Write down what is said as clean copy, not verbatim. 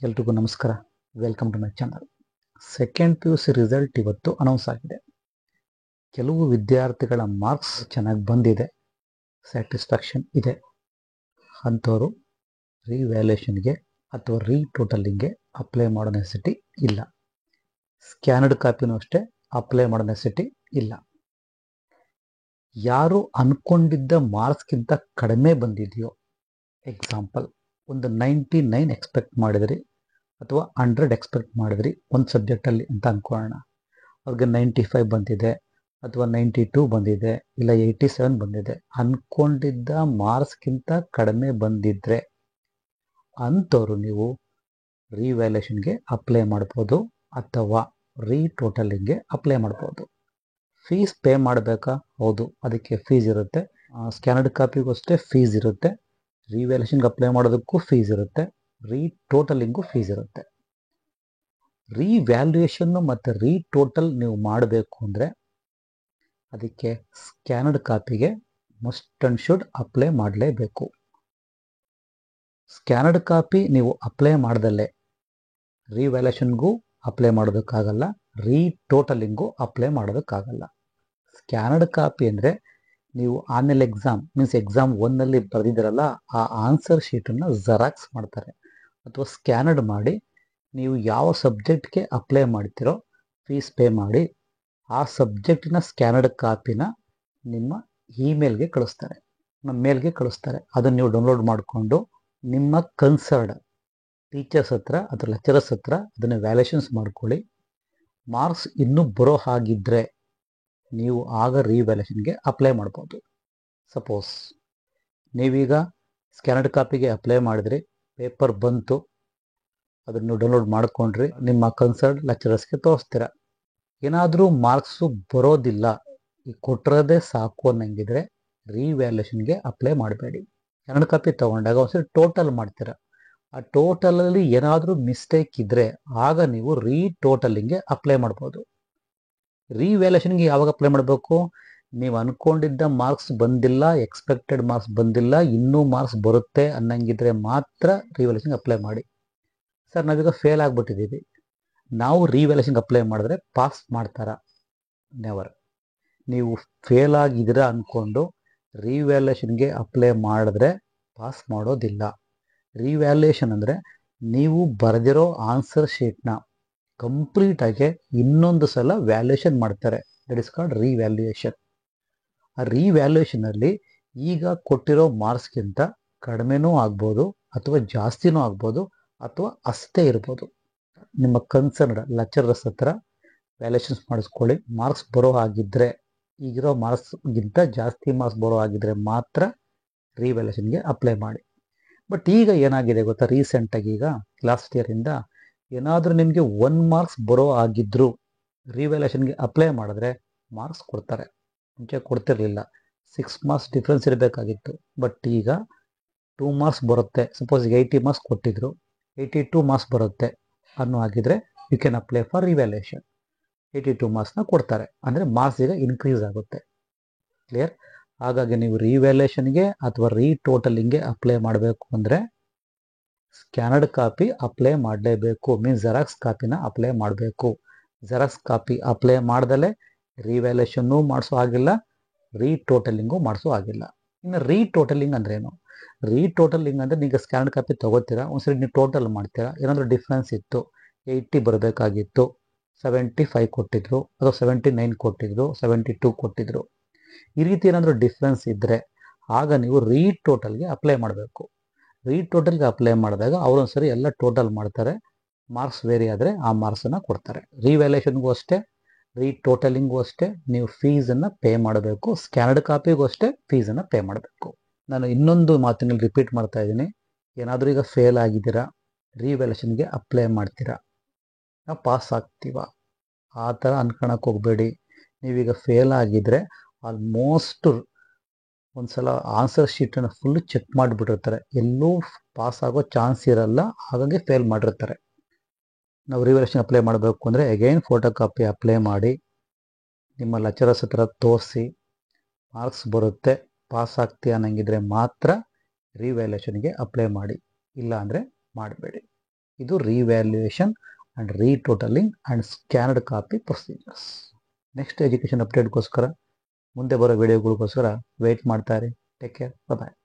ಎಲ್ರಿಗೂ ನಮಸ್ಕಾರ. Welcome to my channel. Second PUC result ಇವತ್ತು ಅನೌನ್ಸ್ ಆಗಿದೆ. ಕೆಲವು ವಿದ್ಯಾರ್ಥಿಗಳ ಮಾರ್ಕ್ಸ್ ಚೆನ್ನಾಗಿ ಬಂದಿದೆ, ಸ್ಯಾಟಿಸ್ಫ್ಯಾಕ್ಷನ್ ಇದೆ. ಅಂಥವರು ರಿವ್ಯಾಲ್ಯೂಯೇಷನ್ಗೆ ಅಥವಾ ರೀಟೋಟಲಿಂಗ್ಗೆ ಅಪ್ಲೈ ಮಾಡೋ ನೆಸೆಸಿಟಿ ಇಲ್ಲ. ಸ್ಕ್ಯಾನರ್ಡ್ ಕಾಪಿನೂ ಅಷ್ಟೇ ಅಪ್ಲೈ ಮಾಡೋ ನೆಸೆಸಿಟಿ ಇಲ್ಲ. ಯಾರು ಅಂದ್ಕೊಂಡಿದ್ದ ಮಾರ್ಕ್ಸ್ಗಿಂತ ಕಡಿಮೆ ಬಂದಿದೆಯೋ, ಎಕ್ಸಾಂಪಲ್ ಒಂದು 99 ಎಕ್ಸ್ಪೆಕ್ಟ್ ಮಾಡಿದ್ರಿ ಅಥವಾ 100 ಎಕ್ಸ್ಪೆಕ್ಟ್ ಮಾಡಿದ್ರಿ ಒಂದು ಸಬ್ಜೆಕ್ಟಲ್ಲಿ ಅಂತ ಅಂದ್ಕೊಳ್ಳೋಣ. ಅವ್ರಿಗೆ 95 ಬಂದಿದೆ ಅಥವಾ 92 ಬಂದಿದೆ, ಇಲ್ಲ 87 ಬಂದಿದೆ. ಅಂದ್ಕೊಂಡಿದ್ದ ಮಾರ್ಕ್ಸ್ಗಿಂತ ಕಡಿಮೆ ಬಂದಿದ್ರೆ ಅಂಥವ್ರು ನೀವು ರಿವ್ಯಾಲ್ಯೂಯೇಷನ್ಗೆ ಅಪ್ಲೈ ಮಾಡ್ಬೋದು ಅಥವಾ ರೀಟೋಟಲಿಂಗ್ಗೆ ಅಪ್ಲೈ ಮಾಡ್ಬೋದು. ಫೀಸ್ ಪೇ ಮಾಡಬೇಕಾ? ಹೌದು, ಅದಕ್ಕೆ ಫೀಸ್ ಇರುತ್ತೆ. ಸ್ಕ್ಯಾನರ್ಡ್ ಕಾಪಿಗೂ ಅಷ್ಟೇ ಫೀಸ್ ಇರುತ್ತೆ. ರಿವ್ಯಾಲ್ಯೂಯೇಷನ್ಗೆ ಅಪ್ಲೈ ಮಾಡೋದಕ್ಕೂ ಫೀಸ್ ಇರುತ್ತೆ. ರೀಟೋಟಲಿಂಗೂ ಫೀಸ್ ಇರುತ್ತೆ. ರಿವ್ಯಾಲ್ಯೂಯೇಷನ್ನು ಮತ್ತು ರೀಟೋಟಲ್ ನೀವು ಮಾಡಬೇಕು ಅಂದರೆ ಅದಕ್ಕೆ ಸ್ಕ್ಯಾನರ್ಡ್ ಕಾಪಿಗೆ ಮಸ್ಟ್ ಆ್ಯಂಡ್ ಶುಡ್ ಅಪ್ಲೈ ಮಾಡಲೇಬೇಕು. ಸ್ಕ್ಯಾನರ್ಡ್ ಕಾಪಿ ನೀವು ಅಪ್ಲೈ ಮಾಡ್ದಲ್ಲೇ ರಿವ್ಯಾಲ್ಯೂಯೇಷನ್ಗೂ ಅಪ್ಲೈ ಮಾಡೋದಕ್ಕಾಗಲ್ಲ, ರೀಟೋಟಲಿಂಗೂ ಅಪ್ಲೈ ಮಾಡೋದಕ್ಕಾಗಲ್ಲ. ಸ್ಕ್ಯಾನರ್ಡ್ ಕಾಪಿ ಅಂದರೆ ನೀವು ಆನ್ಯಲ್ ಎಕ್ಸಾಮ್ ಮೀನ್ಸ್ ಎಕ್ಸಾಮ್ 1ನಲ್ಲಿ ಬರೆದಿದ್ದೀರಲ್ಲ, ಆ ಆನ್ಸರ್ ಶೀಟನ್ನು ಜೆರಾಕ್ಸ್ ಮಾಡ್ತಾರೆ ಅಥವಾ ಸ್ಕ್ಯಾನರ್ಡ್ ಮಾಡಿ ನೀವು ಯಾವ ಸಬ್ಜೆಕ್ಟ್ಗೆ ಅಪ್ಲೈ ಮಾಡ್ತೀರೋ ಫೀಸ್ ಪೇ ಮಾಡಿ ಆ ಸಬ್ಜೆಕ್ಟಿನ ಸ್ಕ್ಯಾನರ್ಡ್ ಕಾಪಿನ ನಿಮ್ಮ ಇಮೇಲ್ಗೆ ಕಳಿಸ್ತಾರೆ, ನಮ್ಮ ಮೇಲ್ಗೆ ಕಳಿಸ್ತಾರೆ. ಅದನ್ನು ನೀವು ಡೌನ್ಲೋಡ್ ಮಾಡಿಕೊಂಡು ನಿಮ್ಮ ಕನ್ಸರ್ಡ್ ಟೀಚರ್ಸ್ ಹತ್ರ ಅಥವಾ ಲೆಕ್ಚರರ್ಸ್ ಹತ್ರ ಅದನ್ನು ವ್ಯಾಲ್ಯೂಯೇಷನ್ಸ್ ಮಾಡ್ಕೊಳ್ಳಿ. ಮಾರ್ಕ್ಸ್ ಇನ್ನೂ ಬರೋ ಹಾಗಿದ್ದರೆ ನೀವು ಆಗ ರಿವ್ಯಾಲ್ಯೂಯೇಷನ್ಗೆ ಅಪ್ಲೈ ಮಾಡ್ಬೋದು. ಸಪೋಸ್ ನೀವೀಗ ಸ್ಕ್ಯಾನರ್ಡ್ ಕಾಪಿಗೆ ಅಪ್ಲೈ ಮಾಡಿದ್ರಿ, ಪೇಪರ್ ಬಂತು, ಅದನ್ನು ಡೌನ್ಲೋಡ್ ಮಾಡ್ಕೊಂಡ್ರಿ, ನಿಮ್ಮ ಕನ್ಸರ್ನ್ ಲೆಕ್ಚರರ್ಸ್ಗೆ ತೋರಿಸ್ತೀರ. ಏನಾದರೂ ಮಾರ್ಕ್ಸು ಬರೋದಿಲ್ಲ, ಈ ಕೊಟ್ಟಿರೋದೇ ಸಾಕು ಅನ್ನಂಗಿದ್ರೆ ರಿವ್ಯಾಲ್ಯೂಯೇಷನ್ಗೆ ಅಪ್ಲೈ ಮಾಡಬೇಡಿ. ಸ್ಕ್ಯಾನರ್ಡ್ ಕಾಪಿ ತೊಗೊಂಡಾಗ ಒಂದ್ಸರಿ ಟೋಟಲ್ ಮಾಡ್ತೀರ. ಆ ಟೋಟಲಲ್ಲಿ ಏನಾದರೂ ಮಿಸ್ಟೇಕ್ ಇದ್ದರೆ ಆಗ ನೀವು ರೀಟೋಟಲಿಂಗ್ಗೆ ಅಪ್ಲೈ ಮಾಡ್ಬೋದು. ರಿವ್ಯಾಲ್ಯೂಯೇಷನ್ಗೆ ಯಾವಾಗ ಅಪ್ಲೈ ಮಾಡಬೇಕು? ನೀವು ಅಂದ್ಕೊಂಡಿದ್ದ ಮಾರ್ಕ್ಸ್ ಬಂದಿಲ್ಲ, ಎಕ್ಸ್ಪೆಕ್ಟೆಡ್ ಮಾರ್ಕ್ಸ್ ಬಂದಿಲ್ಲ, ಇನ್ನೂ ಮಾರ್ಕ್ಸ್ ಬರುತ್ತೆ ಅನ್ನಂಗಿದ್ರೆ ಮಾತ್ರ ರಿವ್ಯಾಲ್ಯೂಯೇಷನ್ಗೆ ಅಪ್ಲೈ ಮಾಡಿ. ಸರ್, ನಾವೀಗ ಫೇಲ್ ಆಗಿಬಿಟ್ಟಿದ್ದೀವಿ, ನಾವು ರಿವ್ಯಾಲ್ಯೂಯೇಷನ್ಗೆ ಅಪ್ಲೈ ಮಾಡಿದ್ರೆ ಪಾಸ್ ಮಾಡ್ತಾರಾ? ನೆವರ್. ನೀವು ಫೇಲ್ ಆಗಿದ್ದೀರಾ ಅಂದ್ಕೊಂಡು ರಿವ್ಯಾಲ್ಯೂಯೇಷನ್ಗೆ ಅಪ್ಲೈ ಮಾಡಿದ್ರೆ ಪಾಸ್ ಮಾಡೋದಿಲ್ಲ. ರಿವ್ಯಾಲ್ಯೂಯೇಷನ್ ಅಂದರೆ ನೀವು ಬರೆದಿರೋ ಆನ್ಸರ್ ಶೀಟ್ನ ಕಂಪ್ಲೀಟಾಗಿ ಇನ್ನೊಂದು ಸಲ ವ್ಯಾಲ್ಯೂಯೇಷನ್ ಮಾಡ್ತಾರೆ. That is called revaluation. ಆ ರಿವ್ಯಾಲ್ಯೂಯೇಷನಲ್ಲಿ ಈಗ ಕೊಟ್ಟಿರೋ ಮಾರ್ಕ್ಸ್ಗಿಂತ ಕಡಿಮೆನೂ ಆಗ್ಬೋದು ಅಥವಾ ಜಾಸ್ತಿನೂ ಆಗ್ಬೋದು ಅಥವಾ ಅಷ್ಟೇ ಇರ್ಬೋದು. ನಿಮ್ಮ ಕನ್ಸರ್ನ್ಡ್ ಲೆಕ್ಚರರ್ಸ್ ಹತ್ರ ವ್ಯಾಲ್ಯೂಯೇಷನ್ಸ್ ಮಾಡಿಸ್ಕೊಳ್ಳಿ. ಮಾರ್ಕ್ಸ್ ಬರೋ ಹಾಗಿದ್ದರೆ, ಈಗಿರೋ ಮಾರ್ಕ್ಸ್ಗಿಂತ ಜಾಸ್ತಿ ಮಾರ್ಕ್ಸ್ ಬರೋ ಹಾಗಿದ್ರೆ ಮಾತ್ರ ರಿವ್ಯಾಲ್ಯೂಯೇಷನ್ಗೆ ಅಪ್ಲೈ ಮಾಡಿ. ಬಟ್ ಈಗ ಏನಾಗಿದೆ ಗೊತ್ತಾ, ರೀಸೆಂಟಾಗಿ ಈಗ ಲಾಸ್ಟ್ ಇಯರಿಂದ ಏನಾದರೂ ನಿಮಗೆ 1 ಮಾರ್ಕ್ಸ್ ಬರೋ ಆಗಿದ್ದರೂ ರಿವ್ಯಾಲ್ಯೂಯೇಷನ್ಗೆ ಅಪ್ಲೈ ಮಾಡಿದ್ರೆ ಮಾರ್ಕ್ಸ್ ಕೊಡ್ತಾರೆ. ಮುಂಚೆ ಕೊಡ್ತಿರಲಿಲ್ಲ, 6 ಮಾರ್ಕ್ಸ್ ಡಿಫ್ರೆನ್ಸ್ ಇರಬೇಕಾಗಿತ್ತು. ಬಟ್ ಈಗ 2 ಮಾರ್ಕ್ಸ್ ಬರುತ್ತೆ. ಸಪೋಸ್ 80 ಮಾರ್ಕ್ಸ್ ಕೊಟ್ಟಿದ್ರು, 82 ಮಾರ್ಕ್ಸ್ ಬರುತ್ತೆ ಅನ್ನೋ ಆಗಿದ್ರೆ you can apply for revaluation. 82 ಮಾರ್ಕ್ಸ್ನ ಕೊಡ್ತಾರೆ, ಅಂದರೆ ಮಾರ್ಕ್ಸ್ ಈಗ ಇನ್ಕ್ರೀಸ್ ಆಗುತ್ತೆ. ಕ್ಲಿಯರ್? ಹಾಗಾಗಿ ನೀವು ರಿವ್ಯಾಲ್ಯೂಯೇಷನ್ಗೆ ಅಥವಾ ರೀಟೋಟಲಿಂಗ್ಗೆ ಅಪ್ಲೈ ಮಾಡಬೇಕು ಅಂದರೆ ಸ್ಕ್ಯಾನರ್ಡ್ ಕಾಪಿ ಅಪ್ಲೈ ಮಾಡಲೇಬೇಕು. ಮೀನ್ಸ್ ಜೆರಾಕ್ಸ್ ಕಾಪಿನ ಅಪ್ಲೈ ಮಾಡಬೇಕು. ಜೆರಾಕ್ಸ್ ಕಾಪಿ ಅಪ್ಲೈ ಮಾಡ್ದಲೇ ರಿವ್ಯಾಲ್ಯೂಯೇಷನ್ನೂ ಮಾಡಿಸೋ ಆಗಿಲ್ಲ, ರೀಟೋಟಲಿಂಗು ಮಾಡಿಸೋ ಆಗಿಲ್ಲ. ಇನ್ನು ರೀಟೋಟಲಿಂಗ್ ಅಂದ್ರೇನು? ರೀಟೋಟಲಿಂಗ್ ಅಂದರೆ ಈಗ ಸ್ಕ್ಯಾನರ್ಡ್ ಕಾಪಿ ತೊಗೋತೀರಾ, ಒಂದ್ಸರಿ ನೀವು ಟೋಟಲ್ ಮಾಡ್ತೀರಾ, ಏನಾದರೂ ಡಿಫ್ರೆನ್ಸ್ ಇತ್ತು, 80 ಬರಬೇಕಾಗಿತ್ತು, 75 ಕೊಟ್ಟಿದ್ರು ಅಥವಾ 79 ಕೊಟ್ಟಿದ್ರು, 72 ಕೊಟ್ಟಿದ್ರು, ಈ ರೀತಿ ಏನಾದರೂ ಡಿಫ್ರೆನ್ಸ್ ಇದ್ದರೆ ಆಗ ನೀವು ರೀಟೋಟಲ್ಗೆ ಅಪ್ಲೈ ಮಾಡಬೇಕು. ರೀಟೋಟಲ್ಗೆ ಅಪ್ಲೈ ಮಾಡಿದಾಗ ಅವರೊಂದ್ಸರಿ ಎಲ್ಲ ಟೋಟಲ್ ಮಾಡ್ತಾರೆ, ಮಾರ್ಕ್ಸ್ ವೇರಿ ಆದರೆ ಆ ಮಾರ್ಕ್ಸನ್ನು ಕೊಡ್ತಾರೆ. ರಿವ್ಯಾಲ್ಯೂಯೇಷನ್ಗೂ ಅಷ್ಟೇ, ರೀಟೋಟಲಿಂಗೂ ಅಷ್ಟೇ ನೀವು ಫೀಸನ್ನು ಪೇ ಮಾಡಬೇಕು. ಸ್ಕ್ಯಾನರ್ಡ್ ಕಾಪಿಗೂ ಅಷ್ಟೇ ಫೀಸನ್ನು ಪೇ ಮಾಡಬೇಕು. ನಾನು ಇನ್ನೊಂದು ಮಾತಿನಲ್ಲಿ ರಿಪೀಟ್ ಮಾಡ್ತಾ ಇದ್ದೀನಿ, ಏನಾದರೂ ಈಗ ಫೇಲ್ ಆಗಿದ್ದೀರಾ, ರಿವ್ಯಾಲ್ಯೂಯೇಷನ್ಗೆ ಅಪ್ಲೈ ಮಾಡ್ತೀರಾ, ನಾವು ಪಾಸ್ ಆಗ್ತೀವ ಆ ಥರ ಅನ್ಕೊಳಕ್ಕೆ ಹೋಗಬೇಡಿ. ನೀವೀಗ ಫೇಲ್ ಆಗಿದ್ದರೆ ಆಲ್ಮೋಸ್ಟ್ ಒಂದ್ಸಲ ಆನ್ಸರ್ ಶೀಟನ್ನು ಫುಲ್ ಚೆಕ್ ಮಾಡಿಬಿಟ್ಟಿರ್ತಾರೆ, ಎಲ್ಲೂ ಪಾಸ್ ಆಗೋ ಚಾನ್ಸ್ ಇರಲ್ಲ, ಹಾಗಾಗಿ ಫೇಲ್ ಮಾಡಿರ್ತಾರೆ. ನಾವು ರಿವ್ಯಾಲ್ಯೂಯೇಷನ್ ಅಪ್ಲೈ ಮಾಡಬೇಕು ಅಂದರೆ ಅಗೈನ್ ಫೋಟೋ ಕಾಪಿ ಅಪ್ಲೈ ಮಾಡಿ ನಿಮ್ಮ ಲೆಕ್ಚರರ್ಸ್ ಹತ್ರ ತೋರಿಸಿ ಮಾರ್ಕ್ಸ್ ಬರುತ್ತೆ, ಪಾಸ್ ಆಗ್ತೀಯ ಅನ್ನಂಗಿದ್ರೆ ಮಾತ್ರ ರಿವ್ಯಾಲ್ಯೂಯೇಷನ್ಗೆ ಅಪ್ಲೈ ಮಾಡಿ, ಇಲ್ಲ ಅಂದರೆ ಮಾಡಬೇಡಿ. ಇದು revaluation and retotaling and scanned copy procedures. Next education ಅಪ್ಡೇಟ್ಗೋಸ್ಕರ ಮುಂದೆ ಬರೋ ವಿಡಿಯೋಗಳಿಗೋಸ್ಕರ ವೆಯ್ಟ್ ಮಾಡ್ತಾ ಇರಿ. ಟೇಕ್ ಕೇರ್, ಬಾಯ್.